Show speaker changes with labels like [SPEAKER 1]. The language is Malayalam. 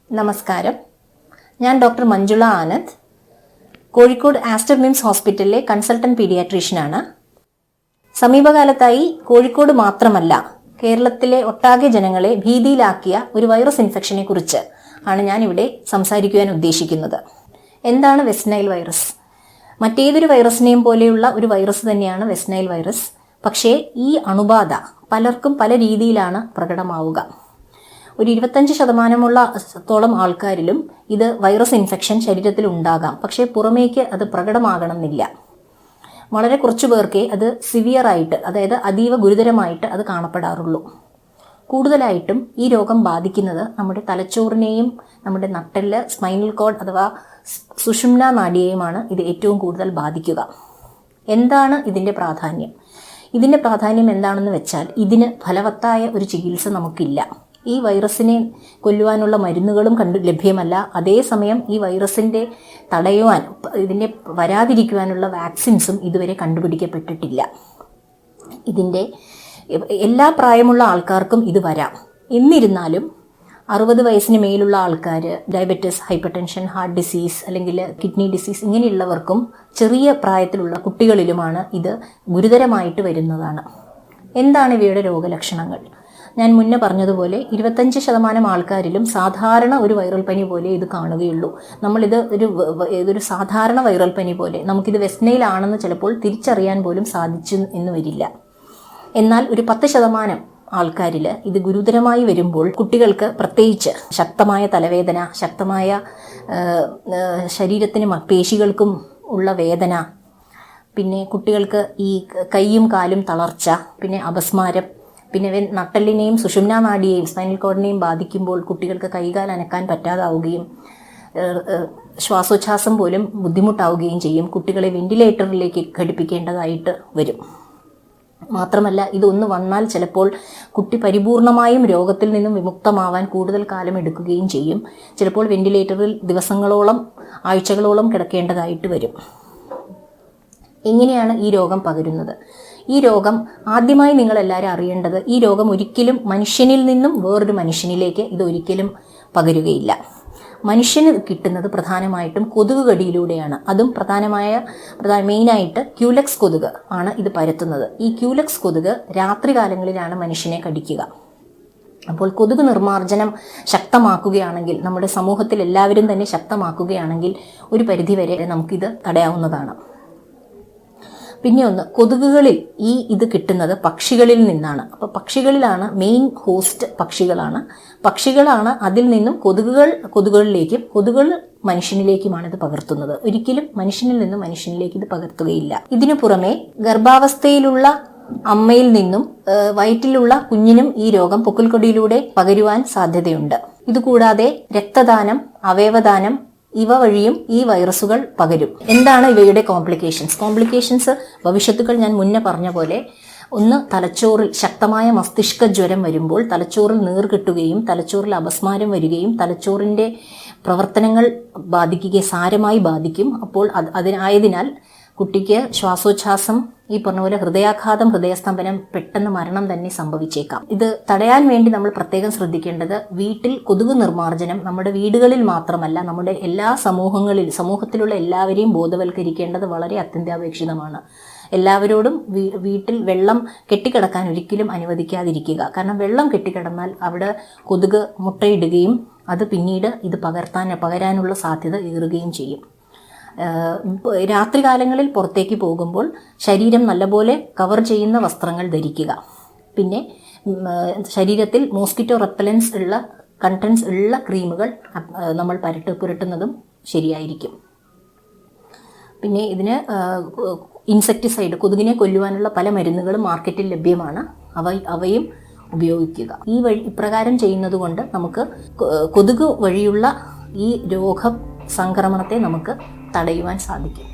[SPEAKER 1] നമസ്കാരം. ഞാൻ ഡോക്ടർ മഞ്ജുള ആനന്ദ്, കോഴിക്കോട് ആസ്റ്റർ മിംസ് ഹോസ്പിറ്റലിലെ കൺസൾട്ടന്റ് പീഡിയാട്രീഷ്യനാണ്. സമീപകാലത്തായി കോഴിക്കോട് മാത്രമല്ല കേരളത്തിലെ ഒട്ടാകെ ജനങ്ങളെ ഭീതിയിലാക്കിയ ഒരു വൈറസ് ഇൻഫെക്ഷനെ കുറിച്ച് ആണ് ഞാൻ ഇവിടെ സംസാരിക്കുവാൻ ഉദ്ദേശിക്കുന്നത്. എന്താണ് വെസ്റ്റ് നൈൽ വൈറസ്? മറ്റേതൊരു വൈറസിനെയും പോലെയുള്ള ഒരു വൈറസ് തന്നെയാണ് വെസ്റ്റ് നൈൽ വൈറസ്. പക്ഷേ ഈ അണുബാധ പലർക്കും പല രീതിയിലാണ് പ്രകടമാവുക. ഒരു 25% ആൾക്കാരിലും ഇത് വൈറസ് ഇൻഫെക്ഷൻ ശരീരത്തിൽ ഉണ്ടാകാം. പക്ഷേ പുറമേക്ക് അത് പ്രകടമാകണമെന്നില്ല. വളരെ കുറച്ചു പേർക്കേ അത് സിവിയറായിട്ട്, അതായത് അതീവ ഗുരുതരമായിട്ട് അത് കാണപ്പെടാറുള്ളൂ. കൂടുതലായിട്ടും ഈ രോഗം ബാധിക്കുന്നത് നമ്മുടെ തലച്ചോറിനെയും നമ്മുടെ നട്ടെല്ല്, സ്പൈനൽ കോഡ് അഥവാ സുഷുമ്നാ നാഡിയെയുമാണ് ഇത് ഏറ്റവും കൂടുതൽ ബാധിക്കുക. എന്താണ് ഇതിൻ്റെ പ്രാധാന്യം? ഇതിൻ്റെ പ്രാധാന്യം എന്താണെന്ന് വെച്ചാൽ, ഇതിന് ഫലവത്തായ ഒരു ചികിത്സ നമുക്കില്ല. ഈ വൈറസിനെ കൊല്ലുവാനുള്ള മരുന്നുകളും ലഭ്യമല്ല. അതേസമയം ഈ വൈറസിൻ്റെ തടയുവാൻ, ഇതിൻ്റെ വരാതിരിക്കുവാനുള്ള വാക്സിൻസും ഇതുവരെ കണ്ടുപിടിക്കപ്പെട്ടിട്ടില്ല. ഇതിൻ്റെ എല്ലാ പ്രായമുള്ള ആൾക്കാർക്കും ഇത് വരാം. എന്നിരുന്നാലും 60 വയസ്സിന് മേലുള്ള ആൾക്കാർ, diabetes, hyper tension, heart disease അല്ലെങ്കിൽ കിഡ്നി ഡിസീസ് ഇങ്ങനെയുള്ളവർക്കും ചെറിയ പ്രായത്തിലുള്ള കുട്ടികളിലുമാണ് ഇത് ഗുരുതരമായിട്ട് വരുന്നതാണ്. എന്താണ് ഇവയുടെ രോഗലക്ഷണങ്ങൾ? ഞാൻ മുന്നേ പറഞ്ഞതുപോലെ 25% ആൾക്കാരിലും സാധാരണ ഒരു വൈറൽ പനി പോലെ ഇത് കാണുകയുള്ളൂ. നമ്മളിത് ഇതൊരു സാധാരണ വൈറൽ പനി പോലെ, നമുക്കിത് വെസ്റ്റ് നൈൽ ആണെന്ന് ചിലപ്പോൾ തിരിച്ചറിയാൻ പോലും സാധിച്ചു എന്ന് വരില്ല. എന്നാൽ ഒരു 10% ആൾക്കാരിൽ ഇത് ഗുരുതരമായി വരുമ്പോൾ കുട്ടികൾക്ക് പ്രത്യേകിച്ച് ശക്തമായ തലവേദന, ശക്തമായ ശരീരത്തിനും പേശികൾക്കും ഉള്ള വേദന, പിന്നെ കുട്ടികൾക്ക് ഈ കൈയും കാലും തളർച്ച, പിന്നെ അപസ്മാരം, പിന്നെ നട്ടെല്ലിനെയും സുഷുമ്നാ നാഡിയെയും സ്പൈനൽ കോഡിനെയും ബാധിക്കുമ്പോൾ കുട്ടികൾക്ക് കൈകാൽ അനക്കാൻ പറ്റാതാവുകയും ശ്വാസോച്ഛ്വാസം പോലും ബുദ്ധിമുട്ടാവുകയും ചെയ്യും. കുട്ടികളെ വെന്റിലേറ്ററിലേക്ക് ഘടിപ്പിക്കേണ്ടതായിട്ട് വരും. മാത്രമല്ല, ഇതൊന്ന് വന്നാൽ ചിലപ്പോൾ കുട്ടി പരിപൂർണമായും രോഗത്തിൽ നിന്നും വിമുക്തമാവാൻ കൂടുതൽ കാലം എടുക്കുകയും ചെയ്യും. ചിലപ്പോൾ വെന്റിലേറ്ററിൽ ദിവസങ്ങളോളം, ആഴ്ചകളോളം കിടക്കേണ്ടതായിട്ട് വരും. എങ്ങനെയാണ് ഈ രോഗം പകരുന്നത്? ഈ രോഗം ആദ്യമായി നിങ്ങളെല്ലാവരും അറിയേണ്ടത്, ഈ രോഗം ഒരിക്കലും മനുഷ്യനിൽ നിന്നും വേറൊരു മനുഷ്യനിലേക്ക് ഇതൊരിക്കലും പകരുകയില്ല. മനുഷ്യന് കിട്ടുന്നത് പ്രധാനമായിട്ടും കൊതുക് കടിയിലൂടെയാണ്. അതും മെയിനായിട്ട് ക്യൂലെക്സ് കൊതുക് ആണ് ഇത് പരത്തുന്നത്. ഈ ക്യൂലെക്സ് കൊതുക് രാത്രികാലങ്ങളിലാണ് മനുഷ്യനെ കടിക്കുക. അപ്പോൾ കൊതുക് നിർമ്മാർജ്ജനം ശക്തമാക്കുകയാണെങ്കിൽ, നമ്മുടെ സമൂഹത്തിൽ എല്ലാവരും തന്നെ ശക്തമാക്കുകയാണെങ്കിൽ ഒരു പരിധിവരെ നമുക്കിത് തടയാവുന്നതാണ്. പിന്നെ ഒന്ന്, കൊതുകുകളിൽ ഇത് കിട്ടുന്നത് പക്ഷികളിൽ നിന്നാണ്. അപ്പോൾ പക്ഷികളിലാണ് മെയിൻ ഹോസ്റ്റ്. പക്ഷികളാണ് അതിൽ നിന്നും കൊതുകുകളിലേക്കും കൊതുകുകൾ മനുഷ്യനിലേക്കുമാണ് ഇത് പകർത്തുന്നത്. ഒരിക്കലും മനുഷ്യനിൽ നിന്നും മനുഷ്യനിലേക്ക് ഇത് പകർത്തുകയില്ല. ഇതിനു പുറമെ ഗർഭാവസ്ഥയിലുള്ള അമ്മയിൽ നിന്നും വയറ്റിലുള്ള കുഞ്ഞിനും ഈ രോഗം പൊക്കിൾക്കൊടിയിലൂടെ പകരുവാൻ സാധ്യതയുണ്ട്. ഇതുകൂടാതെ രക്തദാനം, അവയവദാനം ഇവ വഴിയും ഈ വൈറസുകൾ പകരും. എന്താണ് ഇവയുടെ കോംപ്ലിക്കേഷൻസ്? ഭവിഷ്യത്തുകൾ ഞാൻ മുന്നേ പറഞ്ഞ പോലെ, ഒന്ന്, തലച്ചോറിൽ ശക്തമായ മസ്തിഷ്ക ജ്വരം വരുമ്പോൾ തലച്ചോറിൽ നീർ കിട്ടുകയും തലച്ചോറിൽ അപസ്മാരം വരികയും തലച്ചോറിൻ്റെ പ്രവർത്തനങ്ങൾ സാരമായി ബാധിക്കും. അപ്പോൾ അതിനായതിനാൽ കുട്ടിക്ക് ശ്വാസോച്ഛ്വാസം, ഈ പറഞ്ഞ പോലെ ഹൃദയാഘാതം, ഹൃദയസ്തംഭനം, പെട്ടെന്ന് മരണം തന്നെ സംഭവിച്ചേക്കാം. ഇത് തടയാൻ വേണ്ടി നമ്മൾ പ്രത്യേകം ശ്രദ്ധിക്കേണ്ടത്, വീട്ടിൽ കൊതുക് നിർമ്മാർജ്ജനം നമ്മുടെ വീടുകളിൽ മാത്രമല്ല, നമ്മുടെ എല്ലാ സമൂഹത്തിലുള്ള എല്ലാവരെയും ബോധവൽക്കരിക്കേണ്ടത് വളരെ അത്യന്താപേക്ഷിതമാണ്. എല്ലാവരോടും വീട്ടിൽ വെള്ളം കെട്ടിക്കിടക്കാൻ ഒരിക്കലും അനുവദിക്കാതിരിക്കുക. കാരണം വെള്ളം കെട്ടിക്കിടന്നാൽ അവിടെ കൊതുക് മുട്ടയിടുകയും അത് പിന്നീട് ഇത് പകരാനുള്ള സാധ്യത ഏറുകയും ചെയ്യും. രാത്രികാലങ്ങളിൽ പുറത്തേക്ക് പോകുമ്പോൾ ശരീരം നല്ലപോലെ കവർ ചെയ്യുന്ന വസ്ത്രങ്ങൾ ധരിക്കുക. പിന്നെ ശരീരത്തിൽ മോസ്കിറ്റോ കണ്ടൻസ് ഉള്ള ക്രീമുകൾ നമ്മൾ പുരട്ടുന്നതും ശരിയായിരിക്കും. പിന്നെ ഇതിന് ഇൻസെക്ടിസൈഡ്, കൊതുകിനെ കൊല്ലുവാനുള്ള പല മരുന്നുകളും മാർക്കറ്റിൽ ലഭ്യമാണ്. അവയും ഉപയോഗിക്കുക. ഇപ്രകാരം ചെയ്യുന്നത് കൊണ്ട് നമുക്ക് കൊതുക് വഴിയുള്ള ഈ രോഗ സംക്രമണത്തെ നമുക്ക് തടയുവാൻ സാധിക്കും.